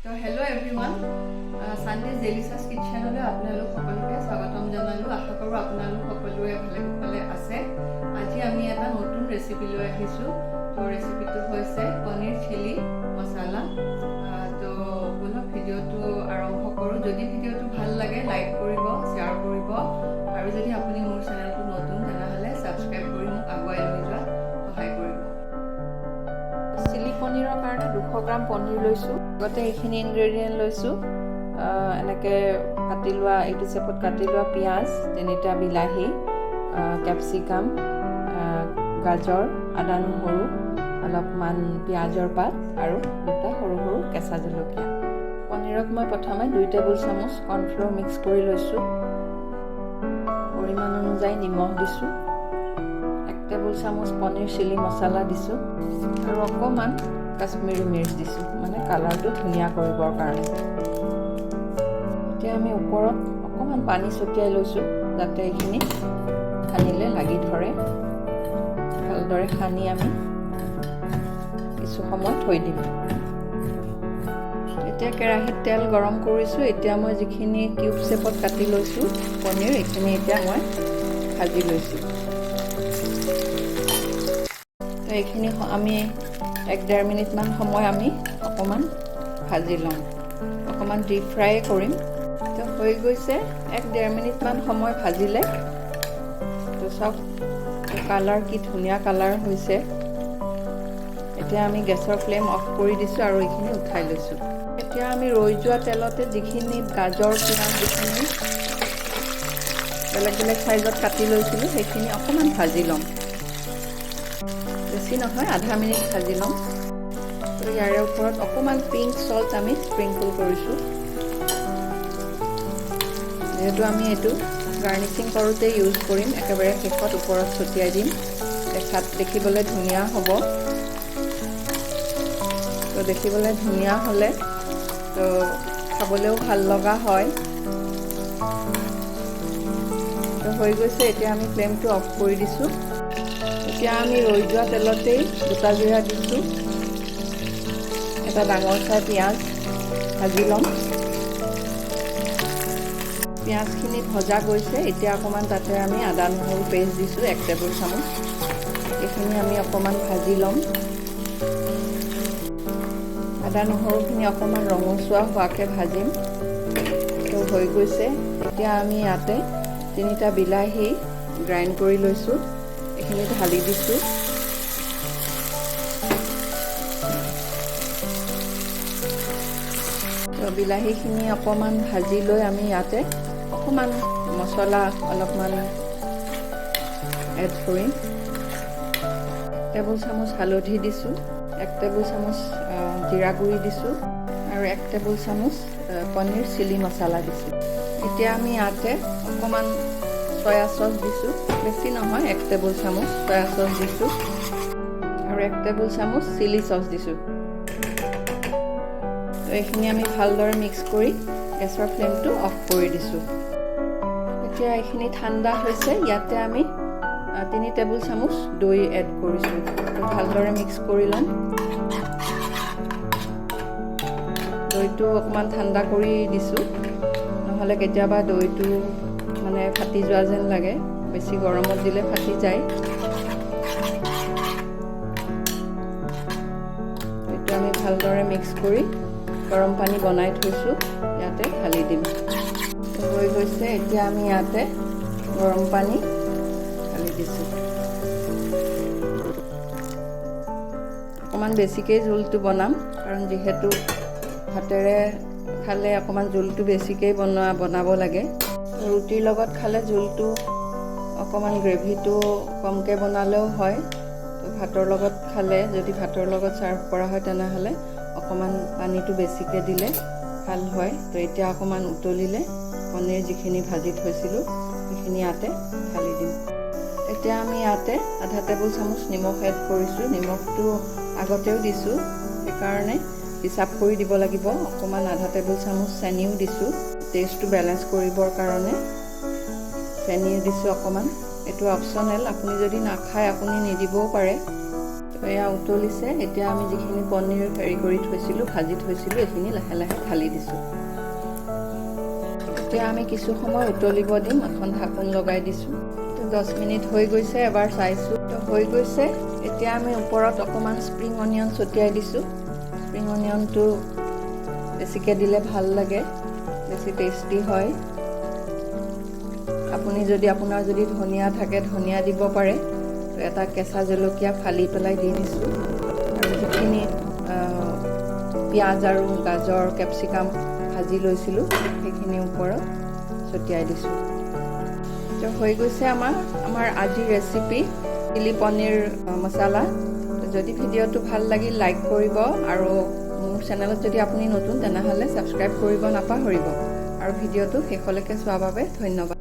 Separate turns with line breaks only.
তো hello' everyone, Sunday delicious কিটচেনলৈ আপোনালোক সকলোকে স্বাগতম জনালোঁ। আশা কৰোঁ আপোনালোক সকলোৱে ভালে কুশলে আছে। আজি আমি এটা নতুন ৰেচিপি লৈ আহিছোঁ। তো ৰেচিপিটো হৈছে পনীৰ চিলি মছলা। তো বলক ভিডিঅ'টো আৰম্ভ কৰোঁ। যদি ভিডিঅ'টো ভাল লাগে লাইক কৰিব, শ্বেয়াৰ কৰিব, আৰু যদি আপুনি মোৰ চেনেলটো নতুন তেনেহ'লে ছাবস্ক্ৰাইব কৰি মোক আগুৱাই লৈ যোৱাত সহায় কৰিব। চিলি পনীৰৰ কাৰণে 200 গ্ৰাম পনীৰ লৈছোঁ। লগতে এইখিনি ইনগ্ৰেডিয়েণ্ট লৈছোঁ। এনেকৈ কাটি লোৱা, এইটো চেপত কাটি লোৱা পিঁয়াজ, 3টা বিলাহী, কেপচিকাম, গাজৰ, আদা নহৰু, অলপমান পিঁয়াজৰ পাত আৰু 2টা সৰু সৰু কেঁচা জলকীয়া। পনীৰত মই প্ৰথমে 2 টেবুল চামুচ কৰ্ণফ্ল'ৰ মিক্স কৰি লৈছোঁ। পৰিমাণ অনুযায়ী নিমখ দিছোঁ। 1 টেবুল চামুচ পনীৰ চিলি মছলা দিছোঁ আৰু অকণমান কাশ্মীৰী মিৰ্চ দিছোঁ, মানে কালাৰটো ধুনীয়া কৰিবৰ কাৰণে। এতিয়া আমি ওপৰত অকণমান পানী ছটিয়াই লৈছোঁ যাতে এইখিনি সানিলে লাগি ধৰে। ভালদৰে সানি আমি কিছু সময় থৈ দিম। এতিয়া কেৰাহীত তেল গৰম কৰিছোঁ। এতিয়া মই যিখিনি কিউব শ্বেপত কাটি লৈছোঁ পনীৰ, এইখিনি এতিয়া মই ভাজি লৈছোঁ। তো এইখিনি আমি 1-1.5 মিনিটমান সময় আমি অকণমান ভাজি ল'ম, অকণমান ডিপ ফ্ৰাই কৰিম। তো হৈ গৈছে 1-1.5 মিনিটমান সময় ভাজিলে। তো চাওক কালাৰ কি ধুনীয়া কালাৰ হৈছে। এতিয়া আমি গেছৰ ফ্লেম অফ কৰি দিছোঁ আৰু এইখিনি উঠাই লৈছোঁ। এতিয়া আমি ৰৈ যোৱা তেলতে যিখিনি গাজৰ, পিঁয়াজ যিখিনি বেলেগ বেলেগ চাইজত কাটি লৈছিলোঁ সেইখিনি অকণমান ভাজি ল'ম। বেছি নহয়, আধা মিনিট ভাজি ল'ম। তো ইয়াৰে ওপৰত অকণমান পিংক সল্ট আমি স্প্ৰিংকল কৰিছোঁ। যিহেতু আমি এইটো গাৰ্নিচিং কৰোঁতে ইউজ কৰিম, একেবাৰে শেষত ওপৰত ছটিয়াই দিম। দেখিবলৈ ধুনীয়া হ'ব। তো দেখিবলৈ ধুনীয়া হ'লে তো খাবলৈও ভাল লগা হয়। তো হৈ গৈছে। এতিয়া আমি ফ্লেমটো অফ কৰি দিছোঁ। এতিয়া আমি ৰৈ যোৱা তেলতেই গোটা জিৰা দিছোঁ। এটা ডাঙৰ চাই পিঁয়াজ ভাজি ল'ম। পিঁয়াজখিনি ভজা গৈছে। এতিয়া অকণমান তাতে আমি আদা নহৰু পেষ্ট দিছোঁ 1 টেবুল চামুচ। এইখিনি আমি অকণমান ভাজি ল'ম। আদা নহৰুখিনি অকণমান ৰঙচুৱা হোৱাকৈ ভাজিম। তো হৈ গৈছে। এতিয়া আমি ইয়াতে 3টা বিলাহী গ্ৰাইণ্ড কৰি লৈছোঁ, এইখিনি ঢালি দিছোঁ। তো বিলাহীখিনি অকণমান ভাজি লৈ আমি ইয়াতে অকণমান মছলা অলপমান এড কৰিম। 1 টেবুল চামুচ হালধি দিছোঁ, 1 টেবুল চামুচ জিৰা গুড়ি দিছোঁ আৰু 1 টেবুল চামুচ পনীৰ চিলি মছলা দিছোঁ। এতিয়া আমি ইয়াতে অকণমান চয়া চচ দিছোঁ, বেছি নহয়, 1 টেবুল চামুচ চয়া চচ দিছোঁ আৰু 1 টেবুল চামুচ চিলি চচ দিছোঁ। তো এইখিনি আমি ভালদৰে মিক্স কৰি গেছৰ ফ্লেমটো অফ কৰি দিছোঁ। এতিয়া এইখিনি ঠাণ্ডা হৈছে। ইয়াতে আমি 3 টেবুল চামুচ দৈ এড কৰিছোঁ। তো ভালদৰে মিক্স কৰি ল'ম। দৈটো অকণমান ঠাণ্ডা কৰি দিছোঁ, নহ'লে কেতিয়াবা দৈটো মানে ফাটি যোৱা যেন লাগে, বেছি গৰমত দিলে ফাটি যায়। এইটো আমি ভালদৰে মিক্স কৰি গৰম পানী বনাই থৈছোঁ, ইয়াতে ঢালি দিম। হৈ গৈছে। এতিয়া আমি ইয়াতে গৰম পানী ঢালি দিছোঁ। অকণমান বেছিকৈ জোলটো বনাম, কাৰণ যিহেতু হাতেৰে খালে অকণমান জোলটো বেছিকৈ বনাব লাগে। ৰুটিৰ লগত খালে জোলটো অকণমান গ্ৰেভিটো কমকৈ বনালেও হয়। তো ভাতৰ লগত খালে, যদি ভাতৰ লগত ছাৰ্ভ কৰা হয় তেনেহ'লে অকণমান পানীটো বেছিকৈ দিলে ভাল হয়। তো এতিয়া অকণমান উতলিলে পনীৰ যিখিনি ভাজি থৈছিলোঁ সেইখিনি ইয়াতে ঢালি দিম। এতিয়া আমি ইয়াতে আধা টেবুল চামুচ নিমখ এড কৰিছোঁ। নিমখটো আগতেও দিছোঁ, সেইকাৰণে হিচাপ কৰি দিব লাগিব। অকণমান আধা টেবুল চামুচ চেনিও দিছোঁ, টেষ্টটো বেলেঞ্চ কৰিবৰ কাৰণে চেনি দিছোঁ অকণমান। এইটো অপশ্যনেল, আপুনি যদি নাখায় আপুনি নিদিবও পাৰে। এয়া উতলিছে এতিয়া আমি যিখিনি পনীৰ হেৰি কৰি থৈছিলোঁ ভাজি থৈছিলোঁ এইখিনি লাহে লাহে ঢালি দিছোঁ এতিয়া আমি কিছু সময় উতলিব দিম এখন ঢাকোন লগাই দিছোঁ 10 মিনিট হৈ গৈছে এবাৰ চাইছোঁ তো হৈ গৈছে এতিয়া আমি ওপৰত অকমান স্প্ৰিং অনিয়ন ছটিয়াই দিছোঁ স্প্ৰিং অনিয়নটো বেছিকৈ দিলে ভাল লাগে বেছি টেষ্টি হয় আপুনি যদি আপোনাৰ যদি ধনিয়া থাকে ধনিয়া দিব পাৰে তো এটা কেঁচা জলকীয়া ফালি পেলাই দি দিছোঁ আৰু যিখিনি পিঁয়াজ আৰু গাজৰ কেপচিকাম ভাজি লৈছিলোঁ সেইখিনি ওপৰত ছটিয়াই দিছোঁ তো হৈ গৈছে আমাৰ আজিৰ ৰেচিপি চিলি পনীৰ মছলা যদি ভিডিঅ'টো ভাল লাগিল লাইক কৰিব আৰু মোৰ চেনেলত যদি আপুনি নতুন তেনেহ'লে ছাবস্ক্ৰাইব কৰিব নাপাহৰিব আৰু ভিডিঅ'টো শেষলৈকে চোৱাৰ বাবে ধন্যবাদ